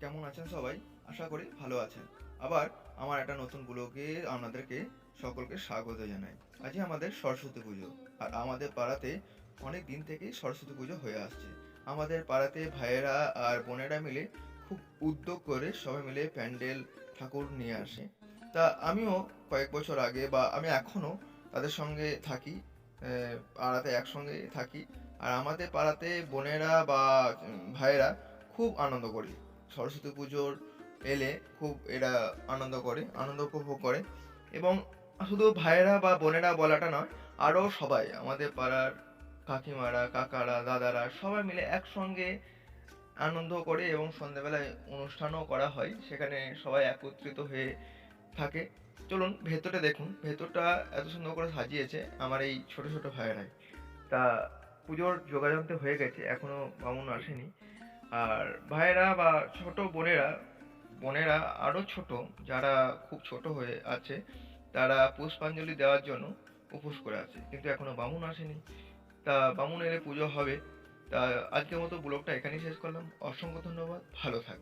কেমন আছেন সবাই? আশা করি ভালো আছেন। আবার আমার একটা নতুন ব্লগে আপনাদেরকে সকলকে স্বাগত জানাই। আজকে আমাদের সরস্বতী পুজো। আর আমাদের পাড়াতে অনেক দিন থেকেই সরস্বতী পুজো হয়ে আসছে। আমাদের পাড়াতে ভাইয়েরা আর বোনেরা মিলে খুব উদ্যোগ করে সবাই মিলে প্যান্ডেল, ঠাকুর নিয়ে আসে। তা আমিও কয়েক বছর আগে বা আমি এখনো তাদের সঙ্গে থাকি। পাড়াতে একসঙ্গে থাকি। আর আমাদের পাড়াতে বোনেরা বা ভাইয়েরা খুব আনন্দ করি। সরস্বতী পুজোর এলে খুব এরা আনন্দ করে, আনন্দ উপভোগ করে। এবং শুধু ভাইয়েরা বা বোনেরা বলাটা নয়, আরও সবাই আমাদের পাড়ার কাকিমারা, কাকারা, দাদারা সবাই মিলে একসঙ্গে আনন্দ করে এবং সন্ধ্যেবেলায় অনুষ্ঠানও করা হয়। সেখানে সবাই একত্রিত হয়ে থাকে। চলুন ভেতরটা দেখুন। ভেতরটা এত সুন্দর করে সাজিয়েছে আমার এই ছোট, ছোট ভাইয়েরাই। তা পুজোর যোগাযোগ হয়ে গেছে, এখনো বামুন আসেনি। আর ভাইয়েরা বা ছোট বোনেরা, বোনেরা আরো ছোট, যারা খুব ছোট হয়ে আছে, তারা পুষ্পাঞ্জলি দেওয়ার জন্য উপোস করে আছে, কিন্তু এখনো বামুন আসেনি। তা বামুন এলে পুজো হবে। তা আজকের মতো ব্লগটা এখানেই শেষ করলাম। অসংখ্য ধন্যবাদ, ভালো থাকবেন।